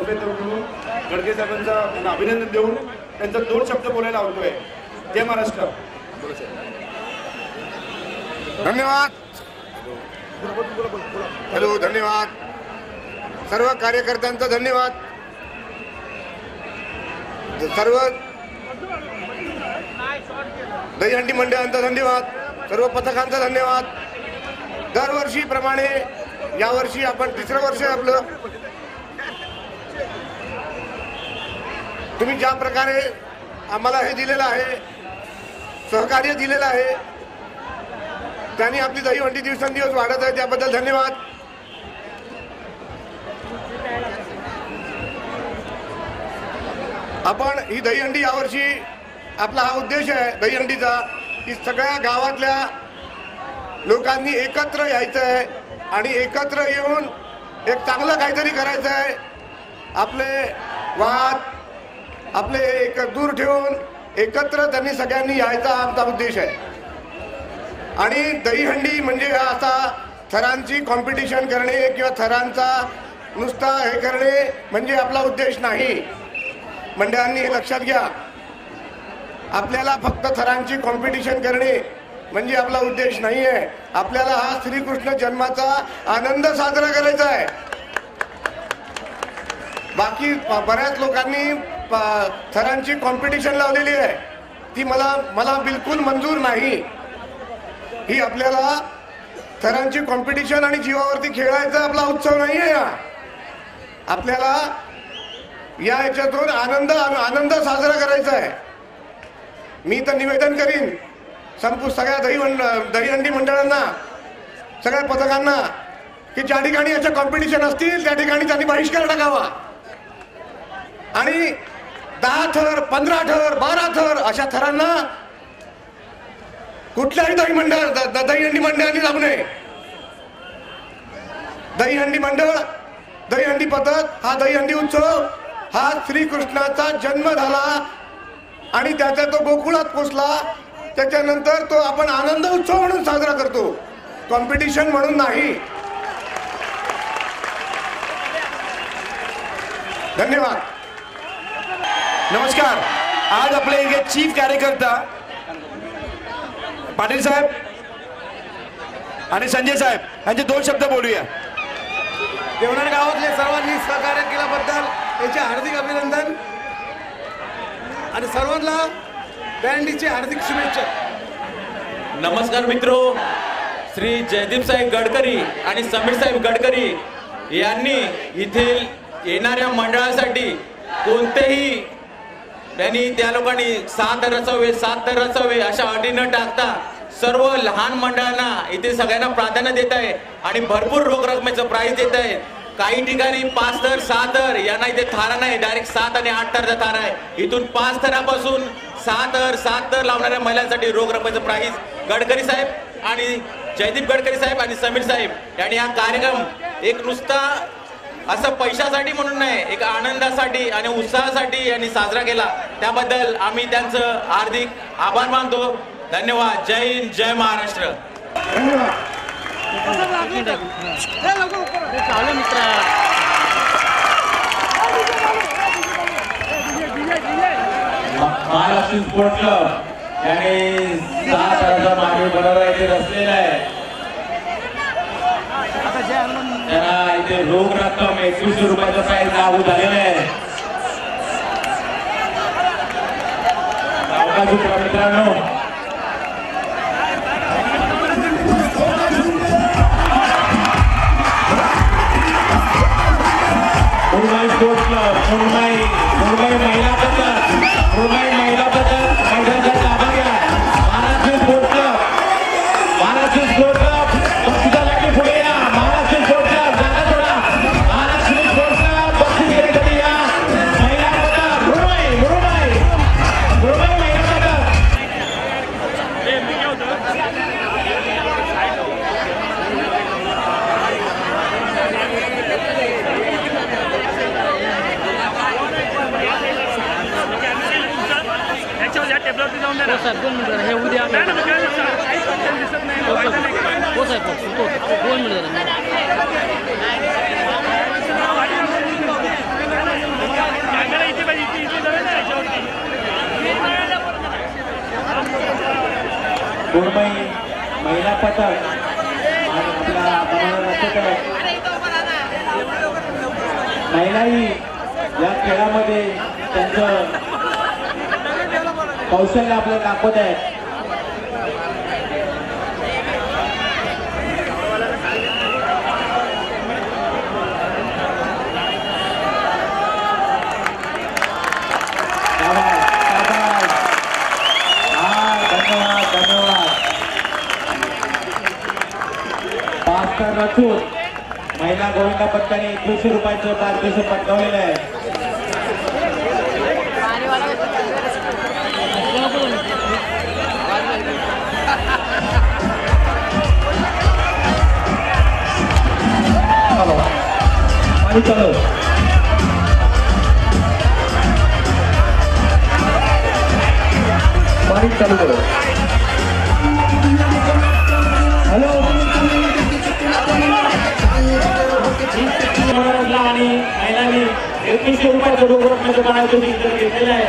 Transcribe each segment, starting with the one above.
व्यवस्थेत म्हणून गडके साहेबांचं अभिनंदन देऊन त्यांचा 2 शब्द बोलायला आवडतोय. जय महाराष्ट्र. धन्यवाद. हॅलो, धन्यवाद सर्व कार्यकर्त्यांचा, धन्यवाद सर्व दहीहंडी मंडळांचा, धन्यवाद सर्व पथकांचा, धन्यवाद. दरवर्षीप्रमाणे यावर्षी आपण 3रं वर्ष आहे आपलं. तुम्ही ज्या प्रकारे आम्हाला हे दिलेलं आहे, सहकार्य दिलेलं आहे, त्यांनी आपली दहीहंडी दिवसेंदिवस वाढत आहे, त्याबद्दल धन्यवाद. आपण ही दहीहंडी यावर्षी आपला हा उद्देश आहे दहीहंडीचा की सगळ्या गावातल्या लोकांनी एकत्र यायचं आहे आणि एकत्र येऊन एक चांगलं काहीतरी करायचं आहे. आपले वाद आपले एक दूर ठेवून एकत्र त्यांनी सगळ्यांनी यायचा आमचा उद्देश आहे. आणि दहीहंडी म्हणजे असा थरांची कॉम्पिटिशन करणे किंवा थरांचा नुसता हे करणे म्हणजे आपला उद्देश नाही. मंडळांनी हे लक्षात घ्या. आपल्याला फक्त थरांची कॉम्पिटिशन करणे म्हणजे आपला उद्देश नाही आहे. आपल्याला हा श्रीकृष्ण जन्माचा आनंद साजरा करायचा आहे. बाकी बऱ्याच लोकांनी थरांची कॉम्पिटिशन लावलेली आहे, ती मला बिलकुल मंजूर नाही. ही आपल्याला थरांची कॉम्पिटिशन आणि जीवावरती खेळायचा आपला उत्सव नाही आहे. आपल्याला या ह्याच्यातून आनंद साजरा करायचा आहे. मी तर निवेदन करीन सगळ्या दहीहंडी मंडळांना, सगळ्या पथकांना की ज्या ठिकाणी याच्या कॉम्पिटिशन असतील त्या ठिकाणी त्यांनी बहिष्कार टाकावा आणि 10 थर 15 थर 12 थर अशा थरांना कुठल्याही दहीहंडी मंडळांनी लागू नये. दहीहंडी मंडळ, दहीहंडी पथक, हा दहीहंडी उत्सव हा श्रीकृष्णाचा जन्म झाला आणि त्याचा तो गोकुळात पोचला. त्याच्यानंतर तो आपण आनंद उत्सव म्हणून साजरा करतो, कॉम्पिटिशन म्हणून नाही. धन्यवाद. नमस्कार. आज आपले इथे चीफ कार्यकर्ता पाटील साहेब आणि संजय साहेब यांचे 2 शब्द बोलूया. देवनार गावातले सर्वांनी सहकार्य केल्याबद्दल याचे हार्दिक अभिनंदन आणि सर्वांना बँडीची हार्दिक शुभेच्छा. नमस्कार मित्रो. श्री जयदीप साहेब गडकरी आणि समीर साहेब गडकरी यांनी येथील येणाऱ्या मंडळासाठी कोणतेही त्यांनी त्या लोकांनी 7 दर रचवे अशा अटी न टाकता सर्व लहान मंडळांना इथे सगळ्यांना प्राधान्य देत आहे आणि भरपूर रोख रकमेचं प्राइस देत आहे. काही ठिकाणी 5 थर 6 थर यांना इथे थारा नाही, डायरेक्ट 7 आणि 8 थरचा थारा आहे. इथून 5 थरापासून 7 थर लावणाऱ्या महिलांसाठी रोख रकमेचं प्राइस गडकरी साहेब आणि जयदीप गडकरी साहेब आणि समीर साहेब यांनी हा कार्यक्रम एक नुसता असं पैशासाठी म्हणून नाही, एक आनंदासाठी आणि उत्साहासाठी यांनी साजरा केला. त्याबद्दल आम्ही त्यांचं हार्दिक आभार मानतो. धन्यवाद. जय हिंद, जय महाराष्ट्र. महाराष्ट्र स्पोर्ट क्लब यांनी 7,000 मागे बनवला इथे रचलेला आहे. त्यांना इथे रोख रक्कम 2100 रुपयाचा प्राइस लागू झालेला आहे. मित्रांनो, मुंबई स्पोर्ट्स क्लब, मुंबई महिला पथक, मुंबई महिला पथक मैदानाचा ताबा घ्या. महाराष्ट्र स्पोर्ट्स क्लब बक्षिसासाठी पुढे या. महाराष्ट्र स्पोर्ट्स क्लब जागा सोडा. महाराष्ट्र स्पोर्ट्स क्लब बक्षीस घेण्यासाठी या. महिला पथक मुंबई महिला पथक. साहेब 2 मिनिटं हे उद्या हो साहेब 2 मिनिटं गोरमई महिला पथक आणि आपल्या गमनाला रक्षक आहे महिलाही या खेळामध्ये त्यांचं कौशल्य आपल्याला दाखवत आहेत. रचून महिला गोविंदा पथकाने 2100 रुपयाचं पारितोषिक पटकावलेलं आहे. चालू बारीक चालू करो. हॅलो आणि महिलांनी 2100 रुपयाचं रोख रकमेचं पारितोषिक घेतलेलं आहे.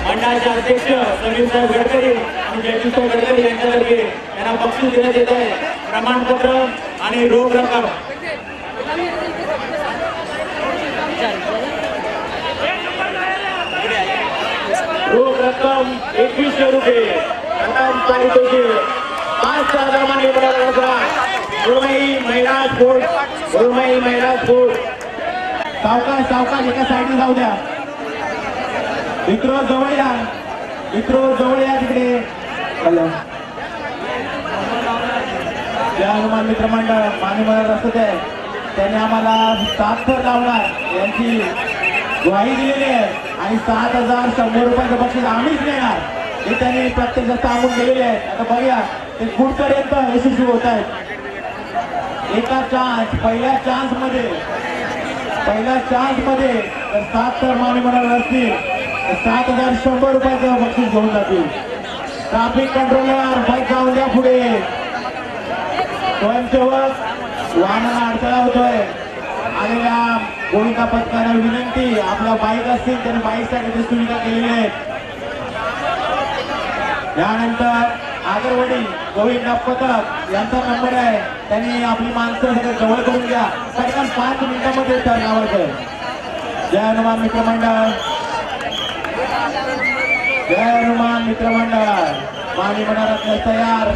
मंडळाचे अध्यक्ष समीर साहेब गडकरी आणि जयदीप साहेब गडकरी यांच्यातर्फे त्यांना बक्षीस देण्यात येत आहे. प्रमाणपत्र आणि रोख रक्कम रोख रक्कम 2100 रुपये पारितोषिक 5,000 गोरमई महिला स्पोर्ट गोरमई महिला स्पोर्ट. सावकाश सावकाश एका साईडला जाऊ द्या. मित्र जवळ या तिकडे. हॅलो जय हनुमान मित्र मंडळ माने मला रस्ते आहे त्यांनी आम्हाला 7 थर लावणार यांची ग्वाही दिलेली आहे आणि 7,100 रुपयाचं बक्षीस आम्हीच देणार हे त्यांनी प्रत्यक्षात सांगून गेलेले आहेत. आता बघूया ते कुठपर्यंत यशस्वी होत आहेत. एका पहिल्या चान्स मध्ये 7 तर माने म्हणाले असतील 7,100 रुपयाचं बक्षीस घेऊन जातील. ट्रॅफिक कंट्रोलर बाईक जाऊन द्या पुढे. स्वयंसेवक वाहनाला अडथळा होतोय. आलेल्या गोविंदा पथकाला विनंती आपल्या बाईक असतील त्यांनी बाईकसाठी सुविधा केलेली आहे. यानंतर आगरवाडी गोविंदा पथक यांचा नंबर आहे त्यांनी आपली माणसं सगळं जवळ करून घ्या. पटकन 5 मिनिटांमध्ये तर लावायचं. जय हनुमान मित्रमंडळ जय हनुमान मित्रमंडळ माने मनारत्न तयार.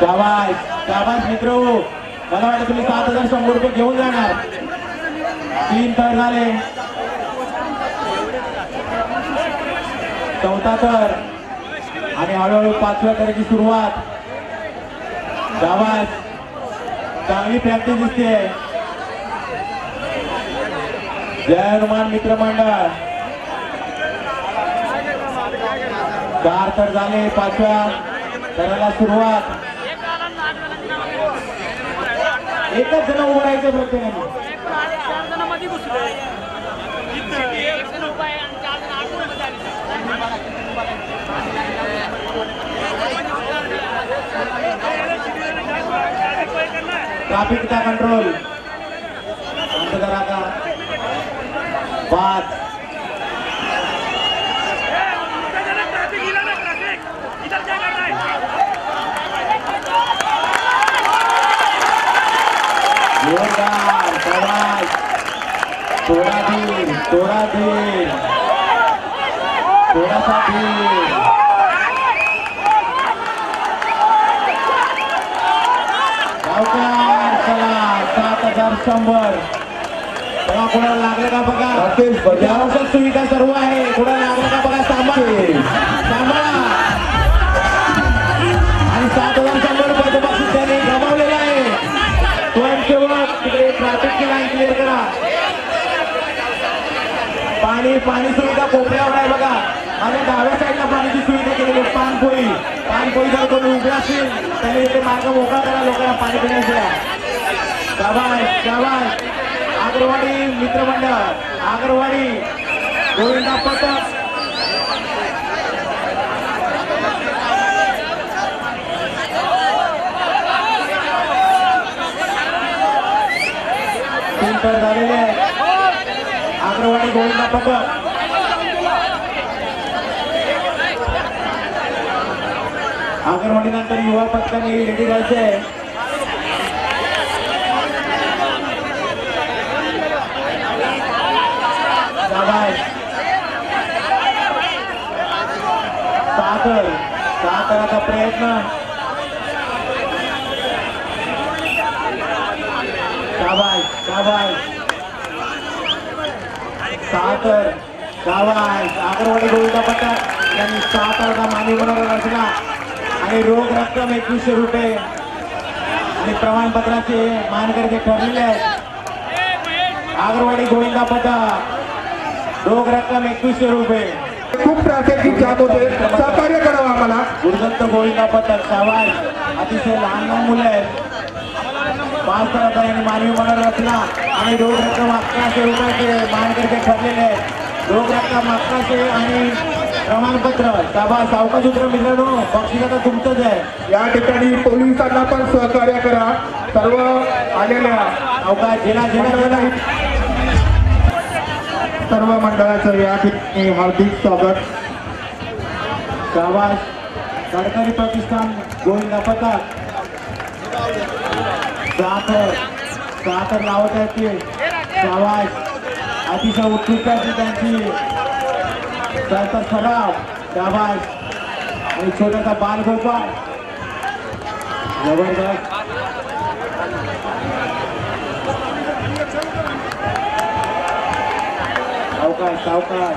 शाबास मित्र मला वाटतं तुम्ही 7,100 रुपये घेऊन जाणार. 3 थर झाले. 4था थर आणि हळूहळू 5व्या थराची सुरुवात. शाबास चांगली प्रॅक्टिस दिसते. जय हनुमान मित्र मंडळ 4 थर झाले. 5व्या थराला सुरुवात. एकच जण उभं राहायचं प्रत्येकाने. ट्रॅफिकचा कंट्रोल बंद करा का. 5 जोरदार शाबाश. थोडा धीर थोडासा धीर. गावकार चला 7,100. बघा कोणाला लागलं का बघा. आवश्यक सुविधा सर्व आहे. कोणाला लागलं का बघा. सांभाळा आणि 7,100 रुपयाचं बक्षीस त्याने गमावलेलं आहे. स्वयंसेवक तिकडे ट्रॅफिकची लाईन क्लिअर करा. पाणी सुविधा कोपऱ्यावर आहे बघा. माझ्या डाव्या साईडला पाण्याची सुविधा केलेली. पानपोई जर कोणी उभे असतील त्यांनी इथे मार्ग मोकळा करा लोकांना पाणी पिण्याचा. शाबास आगरवाडी मित्रमंडळ आगरवाडी गोविंदा पथक एंटर झालेले आहेत. अग्रवाडी गोविंदा पथक अग्रवाडी नंतर युवा पथकाने रेडी राहायचे. सातराचा प्रयत्न शाबाश शाबाश सातर शाबाश. अग्रवाडी गोविंदा पथक यांनी सातराचा मानवी मनोरंजन रचना आणि रोख रक्कम 2100 रुपये आणि प्रमाणपत्राचे मानकरी ठरलेले आहेत. अग्रवाडी गोविंदा पथक रोख रक्कम 2100 रुपये. खूप ट्रॅफिक जात होते, सहकार्य करावं आम्हाला. गुरुदत्त गोविंदा पथक शाबाश. अतिशय लहान लहान मुलं आहेत. 5 करता यांनी मानवी मनोरंजन आणि रोख रक्कम 1100 रुपयाचे मानकरी ठरलेले आहेत. रोख रक्कम 1100 आणि प्रमाणपत्र शाबाश. सावकाश उतर मित्रांनो, बक्षीस आता तुमचंच आहे. या ठिकाणी पोलिसांना पण सहकार्य करा. सर्व आलेल्या सावकाश जिल्हा सर्व मंडळाचं या ठिकाणी हार्दिक स्वागत. शाबाश. गडकरी प्रतिष्ठान गोविंदा पथक साखर लावत आहेत ते शाबाश. अतिशय उत्कृष्ट त्यांची त्याचा सराव शाबाश. आणि छोटासा बालगोपाळ जबरदस्त. सावकाश सावकाश.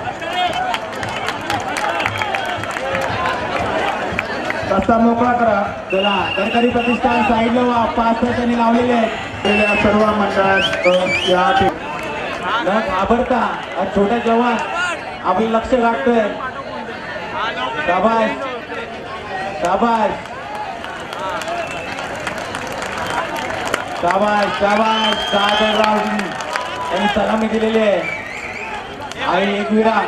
रस्ता मोकळा करा. चला गडकरी प्रतिष्ठान साईडला 5 त्यांनी लावलेले आहेत. सर्व मंडळात या न घाबरता छोटा जवान आपलं लक्ष गाठतोय. शाबाश शाबाश शाबाश शाबाश. सादरराव यांनी सलामी दिलेली आहे. आई एकविरा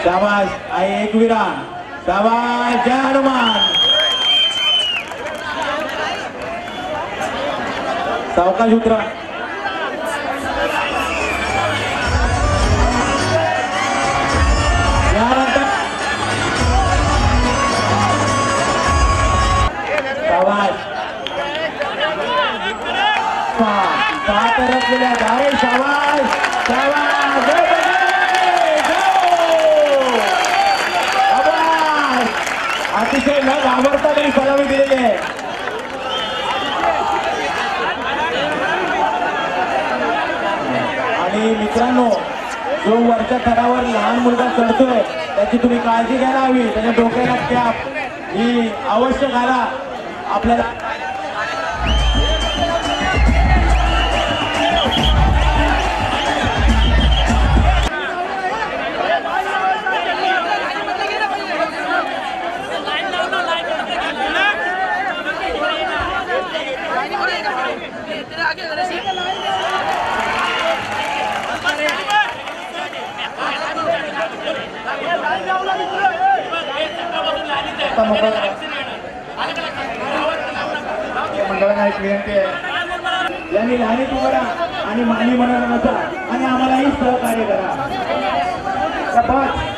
शाबाश. आई एकविरा शाबाश. जय हनुमान. सावकाश उतरा. यानंतर शाबाश. सात रचलेल्या धारे शाबाश शाबाश. अतिशय न घाबरता त्यांनी सलामी दिलेली आहे. आणि मित्रांनो, जो वरच्या थरावर लहान मुलगा चढतोय त्याची तुम्ही काळजी घ्यायला हवी. त्याच्या डोक्याला कॅप ही अवश्य घाला. आपल्याला मंडळांना एक विनंती आहे, यांनी लहानीत उभा आणि मानवी मनोरंजनाचा आणि आम्हालाही सहकार्य करा.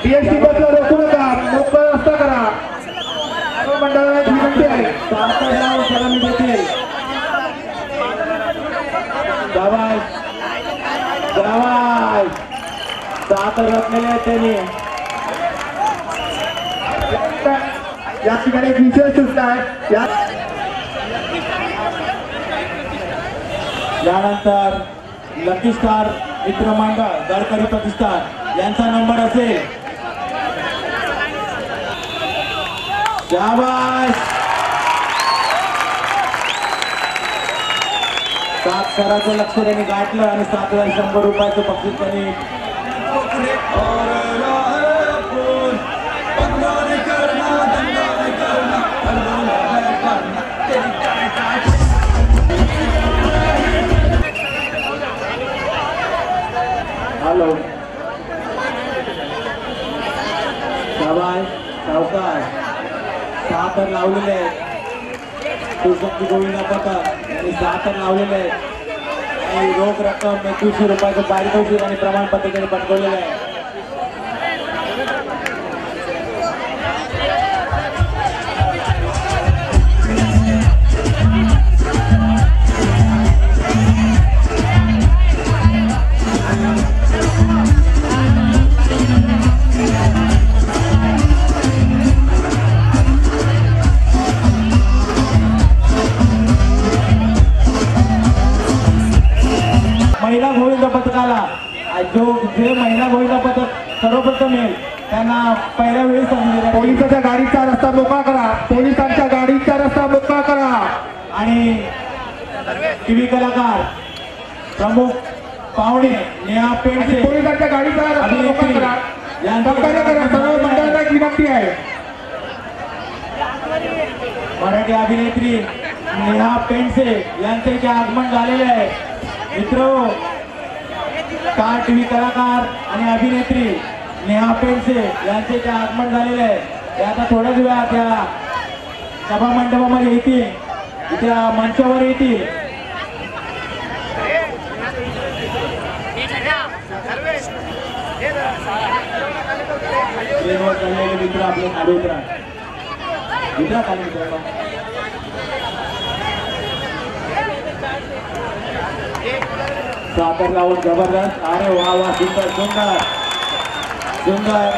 बीएसटी बसला रोखू नका, मोकळा रस्ता करा. सर्व मंडळांना एक विनंती आहे. सातारराव सलामी देतील. शाबाश शाबाश. सातर रचलेले आहेत त्यांनी. या ठिकाणी एक विशेष सूचना आहे. यानंतर लकी स्टार मित्र मंडळ गडकरी प्रतिष्ठान यांचा नंबर असेल. शाबाश. 7 कराचं लक्ष त्यांनी गाठलं आणि 7,100 रुपयाचं बक्षीस त्यांनी हॅलो शाबाश सावकाश. सातर लावलेले आहेत. शिवशक्ती गोविंदा पथक यांनी सातर लावलेले आहेत. आणि रोख रक्कम 2100 रुपयाचं पारितोषिक आणि प्रमाणपत्र त्यांनी पटकवलेलं आहे. महिला गोविंद पथकाला जे महिला गोविंद पथक सर्वप्रथम येईल त्यांना पहिल्या वेळी संधी दिली. पोलिसांच्या गाडीचा रस्ता मोकळा करा. पोलिसांच्या गाडीचा रस्ता मोकळा करा. आणि टीव्ही कलाकार प्रमुख पाहुणे नेहा पेंडसे पोलिसांच्या गाडीचा रस्ता मोकळा करा. सहकार्य करा. सर्व मंडळांना एक विनंती आहे. मराठी अभिनेत्री नेहा पेंडसे यांचे जे आगमन झालेले आहे. मित्र स्टार टीव्ही कलाकार आणि अभिनेत्री नेहा पेंडसे यांचे जे आगमन झालेले आहे ते आता थोड्याच वेळात त्या सभा मंडपामध्ये येतील, त्या मंचावर येतील. ट्रेनवर चाललेले मित्र आपले खाली उतरा. उतरा खाली मित्रांनो. साखर लावून जबरदस्त. अरे वा वा, सुंदर सुंदर सुंदर.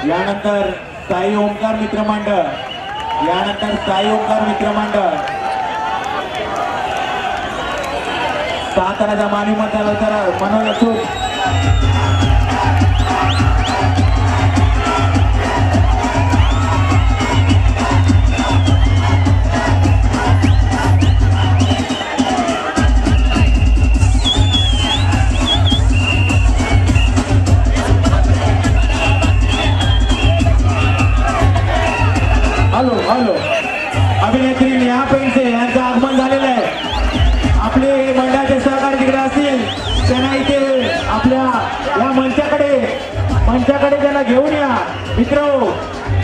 यानंतर साई ओंकार मित्रमंडळ, यानंतर साई ओंकार मित्रमंडळ साताराच्या मानवी मतदाराला मनोज असून हॅलो हॅलो अभिनेत्री नेहा पेंडसे यांचं आगमन झालेलं आहे. आपले मंडळाचे सहकारी तिकडे असतील त्यांना इथे आपल्या या मंचाकडे त्यांना घेऊन या. मित्र,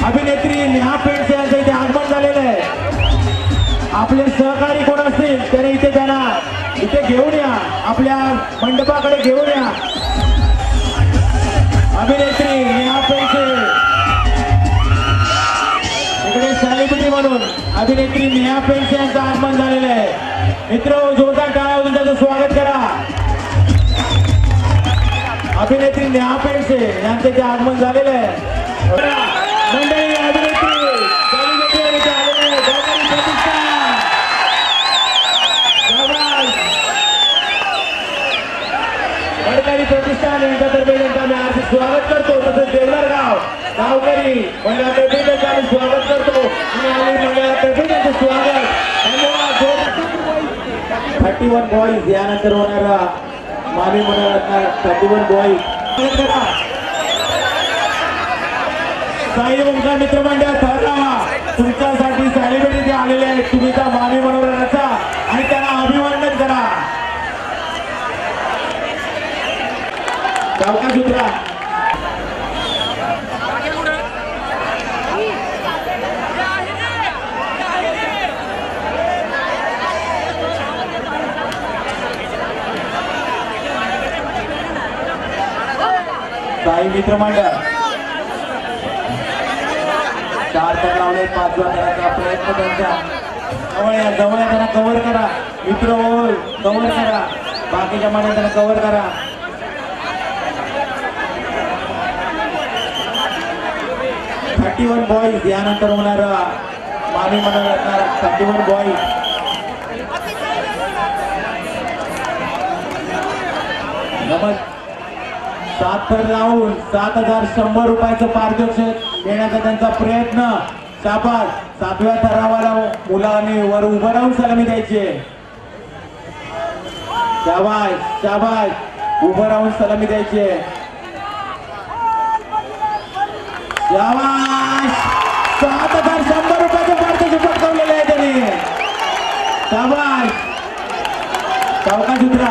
अभिनेत्री नेहा पेंडसे यांचं इथे आगमन झालेलं आहे. आपले सहकारी कोण असतील त्याने इथे त्यांना इथे घेऊन या, आपल्या मंडपाकडे घेऊन या. अभिनेत्री नेहा पेंडसे इकडे सेलिब्रिटी म्हणून अभिनेत्री नेहा पेंडसे यांचं आगमन झालेलं आहे. मित्र, जोरदार टाळ्या वाजवून त्याचं स्वागत करा. अभिनेत्री नेहा पेंडसे यांचे जे आगमन झालेलं आहे. मंडळी, अभिनेत्री सेलिब्रिटी आलेले गडकरी प्रतिष्ठान यांच्यातर्फे त्यांचं आम्ही हार्दिक स्वागत करतो. तसंच देवळगाव गावकरी मंडळातर्फे त्यांचं आम्ही स्वागत करतो आणि आम्ही मंडळातर्फे त्यांचं स्वागत. धन्यवाद. 31 बॉईज यानंतर होणारा मानवी मंडळातला 31 बॉईज. साई ओंकार मित्रमंडळ ठरवा तुमच्यासाठी सेलिब्रिटी आलेले आहेत. तुम्ही त्या मानवी मंडळाचा आणि त्यांना अभिवादन करा. सावकाश उतरा. साई मित्रमंडळ 4 तर लावले, 5 करायचा प्रयत्न त्यांचा. जवळ त्यांना कव्हर करा. मित्र कव्हर करा. बाकीच्या मंडळात त्यांना कव्हर करा. बॉईज यानंतर होणार मानवी मंडळात 31 बॉईज. नमस्कार. 7 थर लावून 7100 रुपयाचं पारितोषिक देण्याचा त्यांचा प्रयत्न. शाबास. 7व्या थरावाला मुलांनी वर उभं राहून सलामी द्यायची. शाबास शाबास. उभं राहून सलामी द्यायची. शाबास. 7100 रुपयाचं पारितोषिक पटकावलेलं आहे त्यांनी. शाबास. सावकाश उतरा.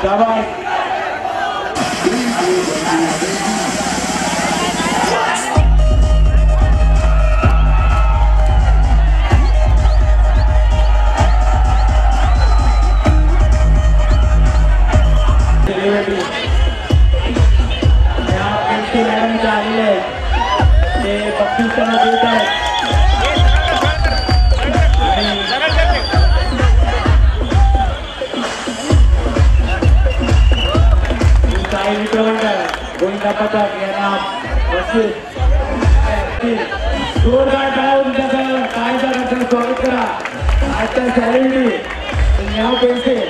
शाबास. मॅडम आलेले आहेत ते बक्षीस त्यांना देत आहेत. गोविंदा पथक यांना बक्षीस. जोरदार टाळ्या त्याचं कायदा स्वागत करा. आजच्या सेलिब्रिटी नाव पेन्सिल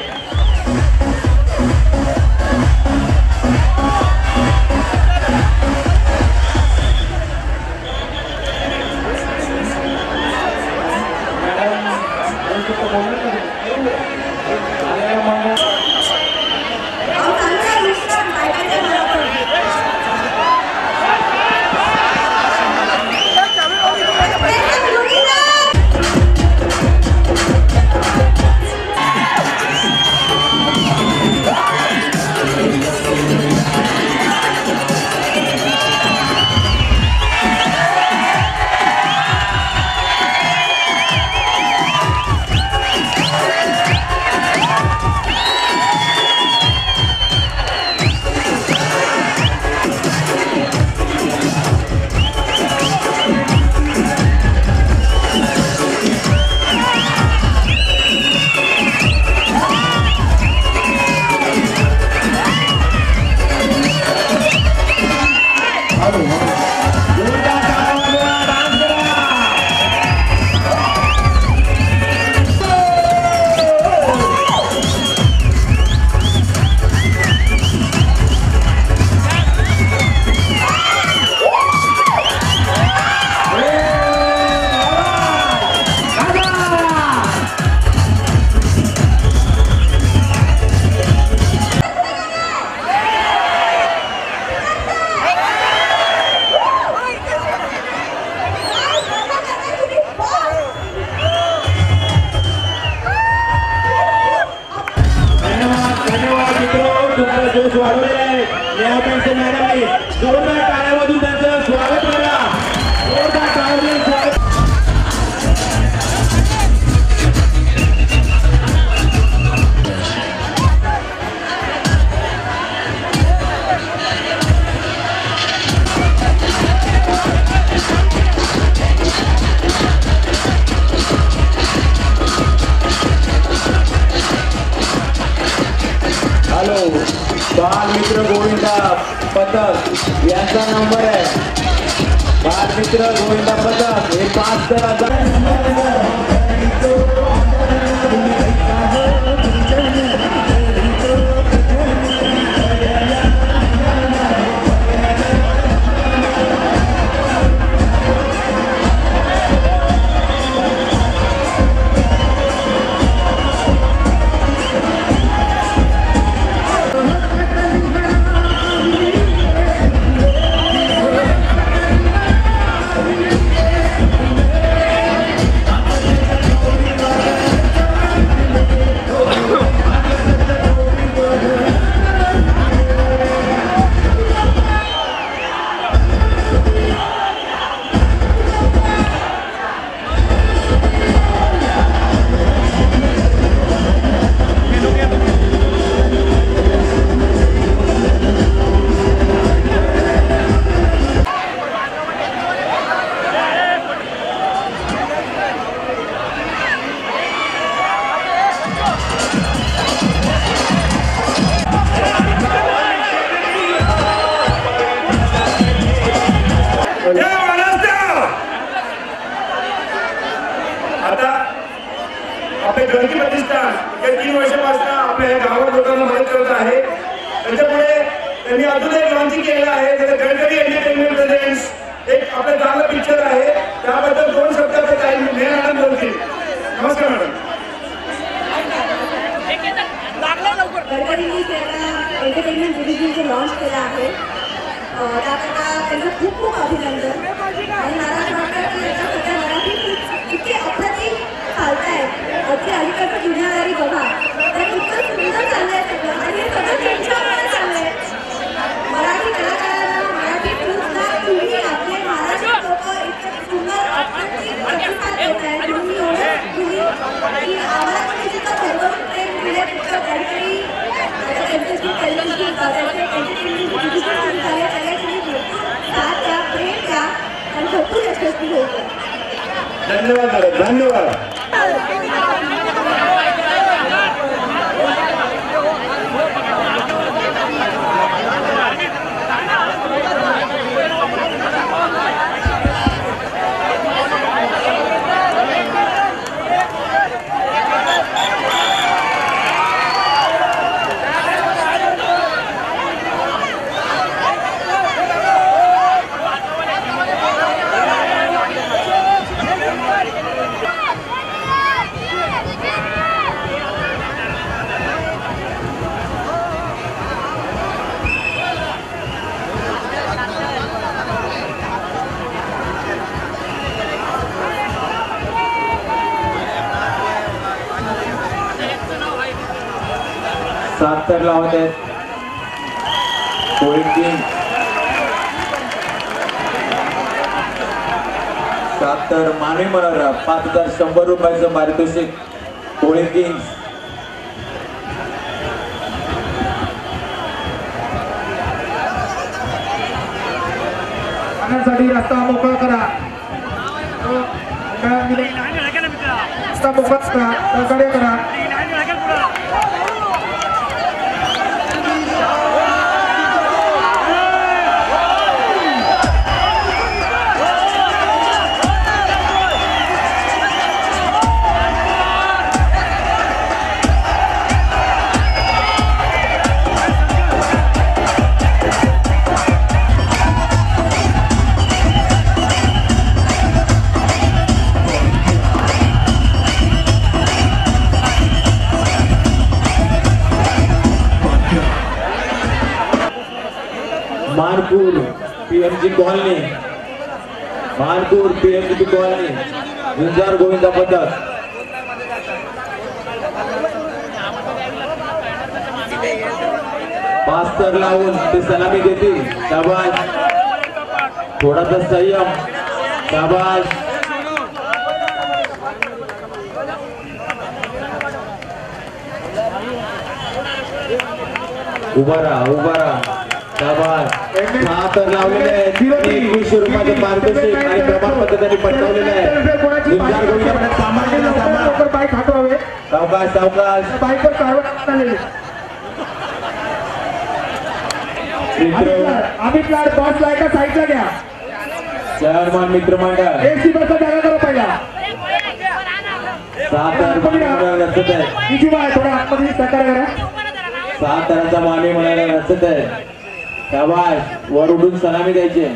जोरदार टाळ्यामधून त्यांचं स्वागत करा. जोरदार टाळ्यामधून स्वागत. हॅलो, बालमित्र गोविंदा पथक यांचा नंबर आहे. बालमित्र गोविंदा पथक हे 5,000. आता आपले गणकी प्रतिष्ठान हे 3 वर्षापासून आपल्या गावात लोकांना मदत करत आहे. त्याच्यामुळे त्यांनी अजून एक लॉन्चिंग केलेलं आहे, गणपती एंटरटेनमेंट प्रेझेंट्स. एक आपल्या गावाला पिक्चर आहे, त्याबद्दल 2 शब्दात काही मॅडम बोलतील. नमस्कार मॅडम. गणपतींनी एंटरटेनमेंट डिव्हिजन लॉन्च केलं आहे. त्याकरता त्यांचं खूप खूप अभिनंदन. आणि मला असं वाटतं की याच्या सगळ्या मराठी डिव्हिजन कार्य करण्यासाठी भरपूर साथ द्या, प्रेम द्या आणि भरपूर यशस्वी होईल. धन्यवाद दादा, धन्यवाद. सात तर लावत आहेत पोलिंग किंग. 7 तर मानवी मनोहर 5100 रुपयाचं पारितोषिक पोलिंग किंग. साठी रस्ता मोकळा करा. रस्ता मोकळा करा, सहकार्य करा. Manpur PMG colony, Manpur PMG colony, गुंजार गोविंदा पथक. पाच तर लावून ते सलामी देतील. शाबाश, थोडासा संयम. शाबाश. उभा राहा, उभा राहा. शाबाश. 6 तर लावलेले आहेत. 2100 रुपयाचं पारितोषिक आणि प्रमाणपत्र त्यांनी पटकावलेलं आहे. गुंजार गोविंदा पथक सामान्य सामान बाईक हटवावे. सावकाश, सावकाश. बाईकवर कारवाई झालेली. अमित लाड बॉसला एका साईडला घ्या. चेअरमन मित्रमंडळ एक सीटाचा जागा करा पहिला. 7 तर रचत आहे. किती बाय थोडा आतमध्ये सहकार्य करा. 7 तराचा मानवी म्हणायला रचत आहे. शाबाश. वर उडून सलामी द्यायचे.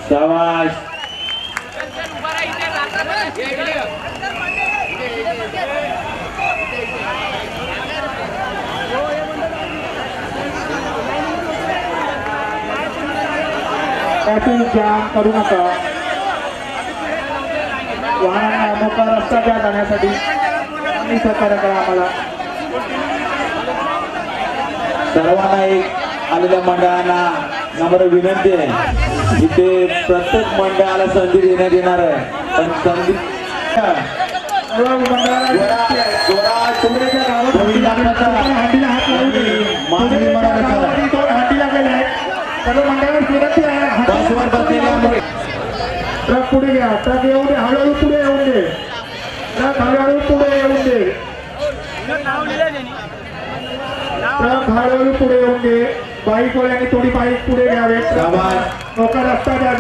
शाबाश. ट्रॅफिक जाम करू नका. वाहनांना मोकळा रस्ता द्या जाण्यासाठी. आणि सहकार्य करा आम्हाला. सर्वांना एक आलेल्या मंडळांना नम्र विनंती आहे, इथे प्रत्येक मंडळाला संधी देण्यात येणार आहे. पण संधी मानवी मनोहर सर्व मंडळावर विनंती आहे. बसवर बसलेल्या ट्रक पुढे घ्या. ट्रक येऊ दे, हळूहळू पुढे येऊन दे. ट्रक हळूहळू पुढे येऊन दे. ट्रक हळूहळू पुढे येऊन दे. बाईकवाल्यांनी थोडी बाईक पुढे घ्यावे. मोकळा रस्ता द्या.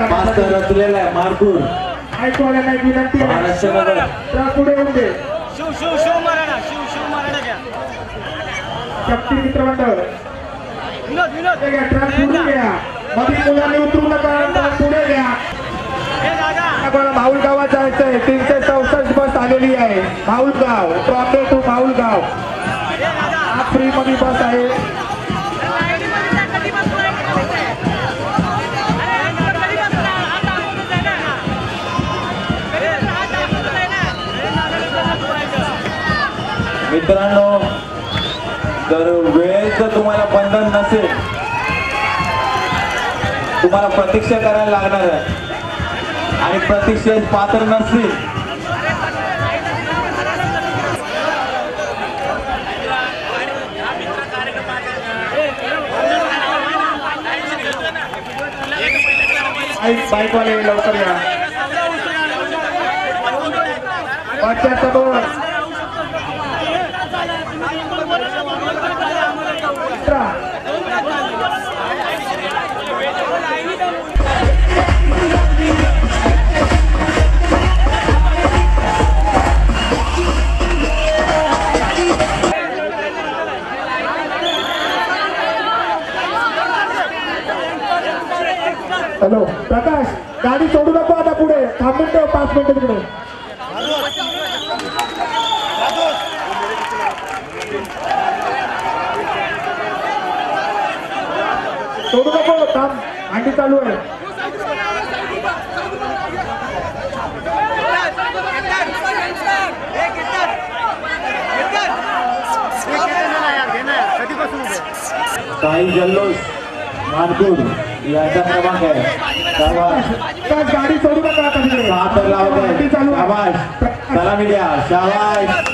रचलेला आहे मारपूर. बाईकवाल्यांना एक विनंती आहे, महाराष्ट्र ट्रक पुढे येऊन दे. शक्ती मित्रमंडळ ट्रक पुढे घ्या. मधील मुलांनी उतरू नका. ट्रक पुढे घ्या. माऊल गावात जायचंय. 364 बस आलेली आहे. माऊलगाव, बॉम्बे टू माऊलगाव. फ्री मध्ये बस आहे. मित्रांनो, जर वेळेचं तुम्हाला बंधन नसेल, तुम्हाला प्रतीक्षा करायला लागणार आहे. आणि प्रतीक्षेस पात्र नसतील बाईकवाले लवकर या. 75 हॅलो प्रकाश, गाडी सोडू नको आता, पुढे थांबून ठेव 5 मिनिटं तिकडे. सोडू नको, थांब, अंडी चालू आहे. काही जल्लोष मानपूर यांचा क्रमांक आहे. गाडी सोडू नका आता तिकडे. तर लावत आहे. शाबाश, सलामी द्या. शाबाश.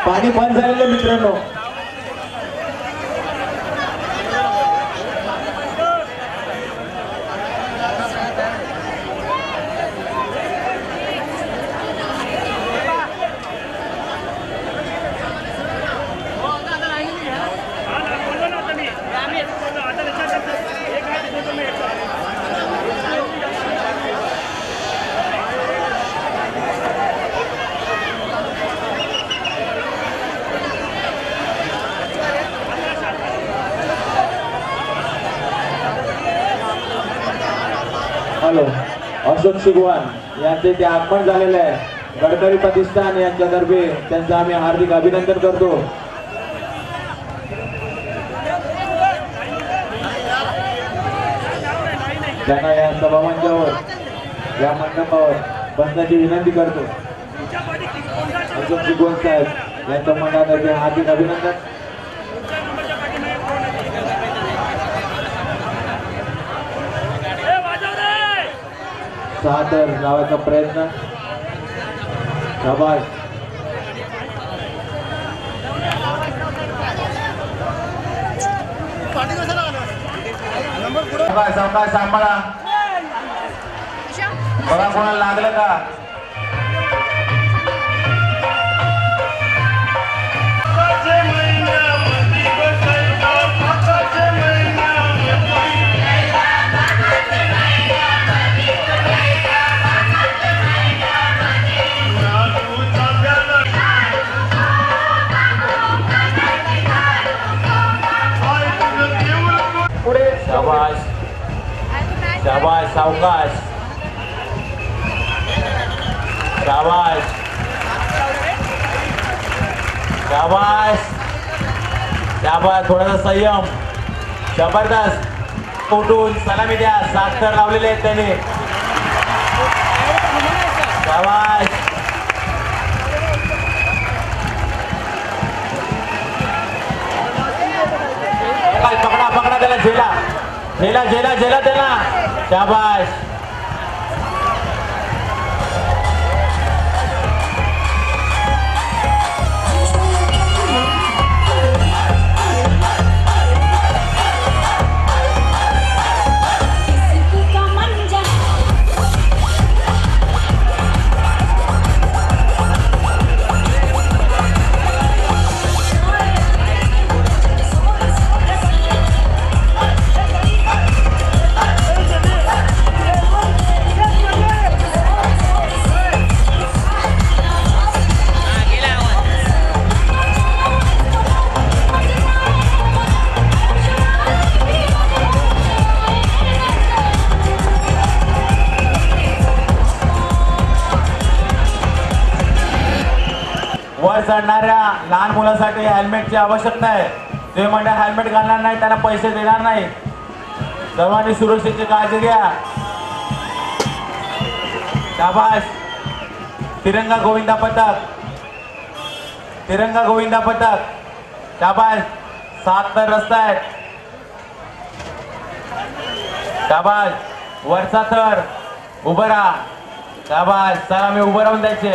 पाणी बंद झालेलं मित्रांनो. हॅलो, अशोक शिगवान यांचे ते आगमन झालेले आहे. गडकरी प्रतिष्ठान यांच्यातर्फे त्यांचं आम्ही हार्दिक अभिनंदन करतो. त्यांना या सभामंचावर, या मंडपावर बसण्याची विनंती करतो. अशोक शिगवान साहेब यांच्या मंडळातर्फे हार्दिक अभिनंदन. सादर लावायचा प्रयत्न. शाबाश. सावकाश सांभाळा. बघा कोणाला लागलं का. शाबाश, शाबाश, सावकाश. शाबाश, शाबाश, शाबाश. थोडासा संयम. जबरदस्त. उठून सलामी द्या. 7 थर लावलेले आहेत त्याने. शाबाश. पकडा पकडा त्याला. झेला झेला झेला झेला त्याला. शाबाश. वर चढणाऱ्या लहान मुलासाठी हेल्मेटची आवश्यकता आहे. जे मंडळ हेल्मेट घालणार नाही त्यांना पैसे देणार नाही. सर्वांनी सुरक्षेची काळजी घ्या. शाबाश. तिरंगा गोविंदा पथक, तिरंगा गोविंदा पथक. शाबाश. 7 तर रस्ता आहेत. शाबाश. वरचा थर उभं राहा. शाबाश. चला मी उभं राहून द्यायचे.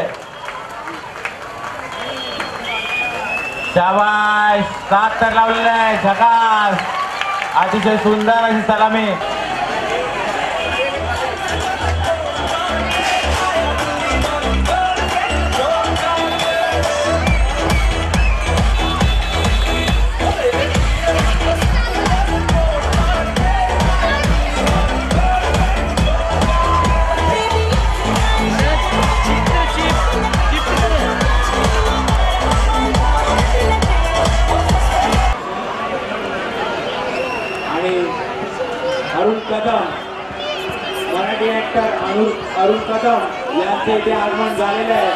शाबाश. 7 तर लावलेले आहे. झकास. अतिशय सुंदर अशी सलामी. अरुण कदम, मराठी ऍक्टर अरुण कदम यांचे इथे आगमन झालेले आहे.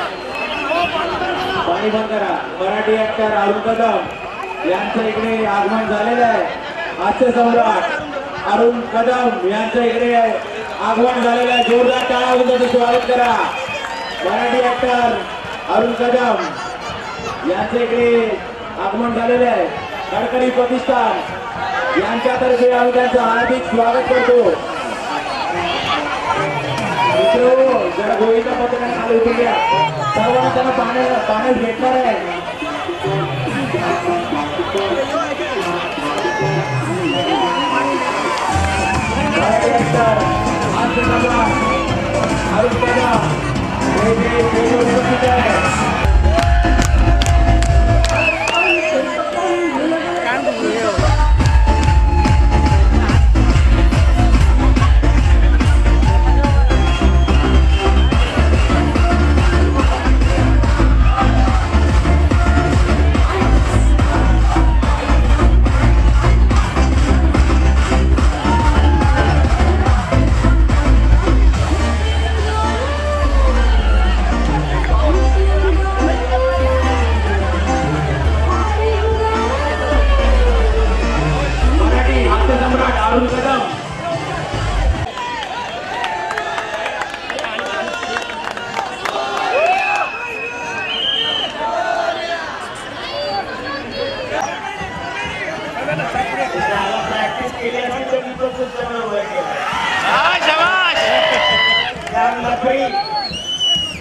पाणी बंद करा. मराठी ऍक्टर अरुण कदम यांचे इकडे आगमन झालेले आहे. हास्य सम्राट अरुण कदम यांचे इकडे आगमन झालेलं आहे. जोरदार टाळ्या वाजवून त्याचं स्वागत करा. मराठी ऍक्टर अरुण कदम यांचे इकडे आगमन झालेले आहे. गडकरी प्रतिष्ठान यांच्यातर्फे आम्ही त्यांचं हार्दिक स्वागत करतो. मित्र जरा गोविंदा पथकाने खाली उतरून घ्या. सर्वांना त्यांना पाण्यात भेटणार आहे. अरुण कदम उपस्थित आहे.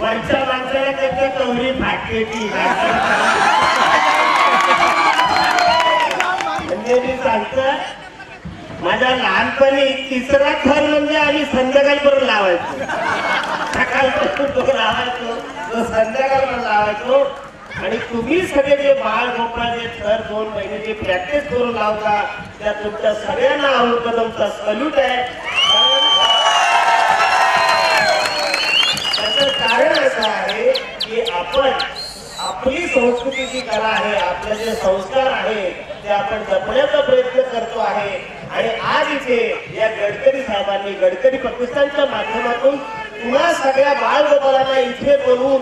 वरच्या माणसाला त्याच्या कवरी फाटली. म्हणजे मी सांगतो माझ्या लहानपणी तिसरा थर म्हणजे आम्ही संध्याकाळपर्यंत लावायचो. सकाळपर्यंत लावायचो तो संध्याकाळपर्यंत लावायचो. आणि तुम्ही सगळे जे बाळ गोपाळचे थर 2 महिने जे प्रॅक्टिस करून लावता त्या तुमच्या सगळ्यांना अरुण कदमचा सल्यूट आहे. त्याचं कारण असं आहे की आपण आपली संस्कृती जी कला आहे, आपले जे संस्कार आहे ते आपण जपण्याचा प्रयत्न करतो आहे. आणि आज इथे या गडकरी साहेबांनी गडकरी प्रतिष्ठानच्या माध्यमातून पुन्हा सगळ्या बाळगोपालांना इथे बोलवून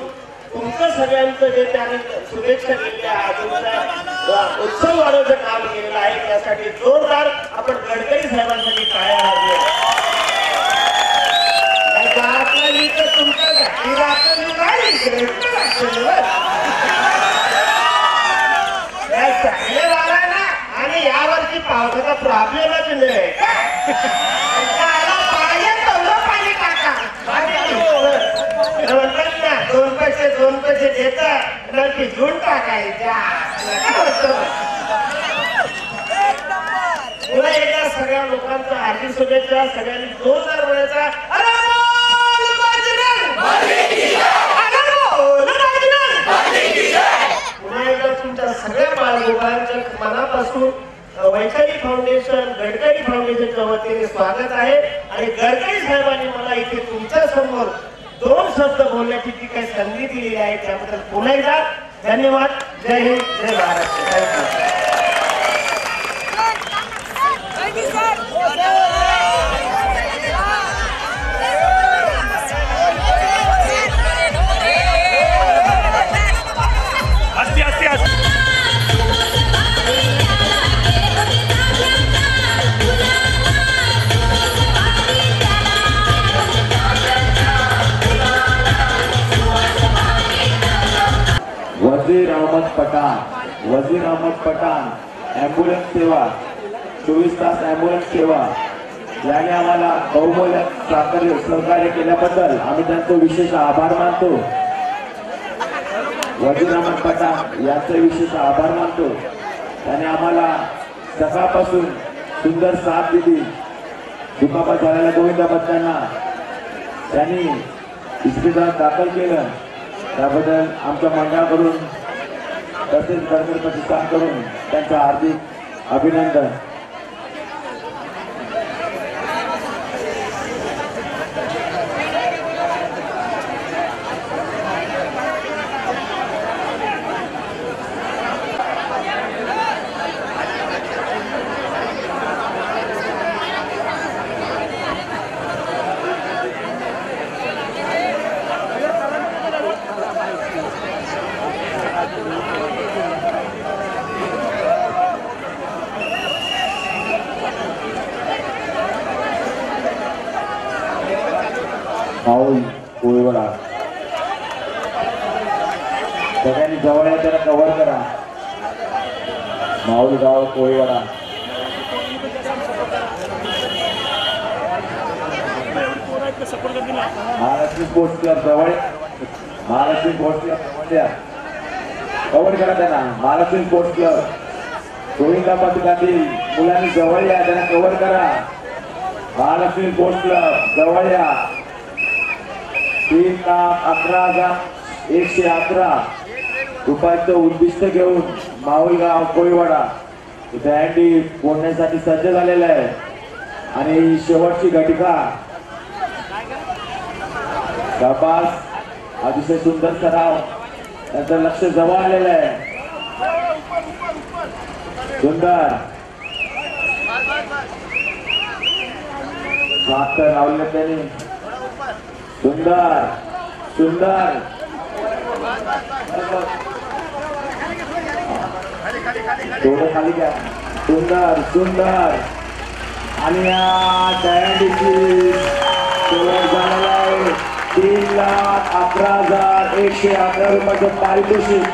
तुमचं सगळ्यांचं जे त्याने शुभेच्छा दिल्या, तुमचा उत्सव वाढवण्याचं काम केलेलं आहे. त्यासाठी जोरदार आपण गडकरी साहेबांसाठी टाळ्या वाजवूया. आणि यावरची पावसाचा प्रॉब्लेमच नाही. पाणी टाका म्हणतात ना, 2 पैसे देतात नक्की घेऊन टाकायच्या. पुन्हा एकदा सगळ्या लोकांचा हार्दिक शुभेच्छा. सगळ्यांनी जोरदार म्हणायचा पुन्हा एकदा तुमच्या सगळ्या बाळगोपाळांच्या मनापासून वैचारिक फाउंडेशन गडकरी फाउंडेशनच्या वतीने स्वागत आहे. आणि गडकरी साहेबांनी मला इथे तुमच्या समोर 2 शब्द बोलण्याची जी काही संधी दिलेली आहे त्याबद्दल पुन्हा एकदा धन्यवाद. जय हिंद, जय महाराष्ट्र. वजीर अहमद पठाण ॲम्ब्युलन्स सेवा 24 तास ॲम्ब्युलन्स सेवा याने आम्हाला बहुमूल्य सहकार्य केल्याबद्दल आम्ही त्यांचे विशेष आभार मानतो. वजीर अहमद पठाण यांचे विशेष आभार मानतो. त्याने आम्हाला सकाळपासून सुंदर साथ दिली. दुखापत झालेल्या गोविंदा बच्चांना त्यांनी इस्पितळात दाखल केलं. त्याबद्दल आमच्या मंडळाकडून तसेच गडकरी प्रतिष्ठानकडून त्यांचं हार्दिक अभिनंदन. माऊल कोळीवाडा सगळ्यांनी जवळ आहे त्याला कव्हर करा. माऊल गाव कोळीवाडा महालक्ष्मी स्पोर्ट्स क्लब जवळ महालक्ष्मी स्पोर्ट्स क्लब जवळ कव्हर करा त्यांना. महालक्ष्मी स्पोर्ट्स क्लब गोविंदा पथकातील मुलांनी जवळ या त्यांना कव्हर करा. महालक्ष्मी स्पोर्ट्स क्लब जवळ या. 3,11,111 रुपयाचं उद्दिष्ट घेऊन माऊलगाव कोळीवाडा बँडी फोडण्यासाठी सज्ज झालेला आहे. आणि शेवटची घटिका शाबास अतिशय सुंदर सराव त्यांचं लक्ष जवळ आलेलं आहे. सुंदर हात लावले त्यांनी. सुंदर सुंदर थोडं खाली घ्या. सुंदर सुंदर आणि या दयांडीची शेवट झालेला आहे. 3,11,111 रुपयाचं पारितोषिक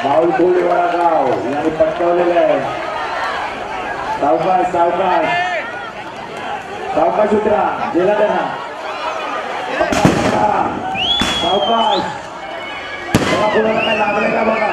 माऊल कोळीवाडा गाव यांनी पटकावलेलं आहे. सावकाश सावकाश सावकाश उतरा गेला त्यांना. सावकाश बघा कोणाला काय लागले का बघा.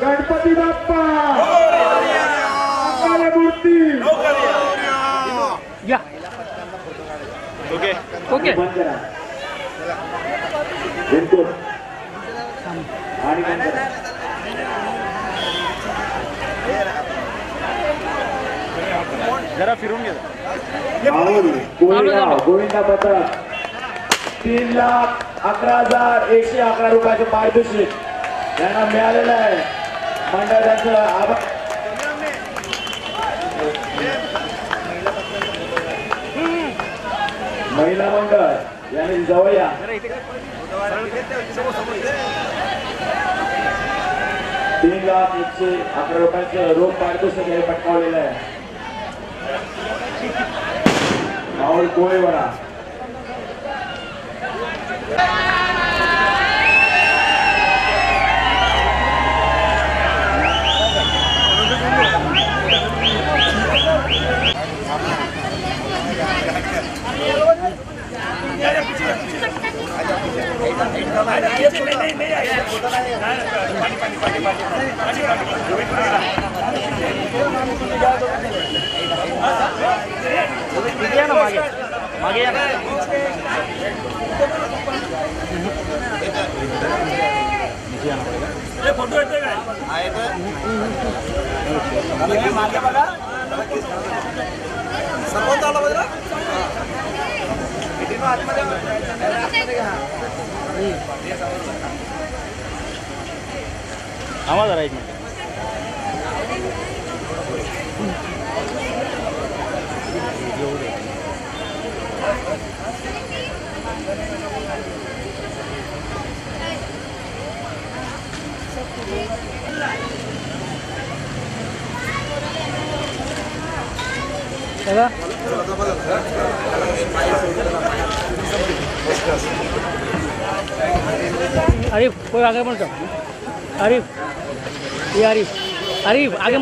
गणपती बाप्पा मूर्ती या ओके ओके बंद करा. बिलकुल आणि बंद करा. जरा फिरून घे. माऊल कोळीगाव गोविंदा पथक 3,11,111 रुपयाचे पारितोषिक यांना मिळालेलं आहे. मंडळाचं आभार. महिला मंडळ यांनी जवळ या. 3,111 रुपयांचं रोख पारितोषिक हे पटकावलेलं आहे. राहुल कोळेवाडा. फोटो येतोय काय मागे बघा सर्वच आला बघा आवाज जरा एक मिनिट. आरिफ कोई आगे बढ़ जाओ. आरिफ ये आरिफ आगे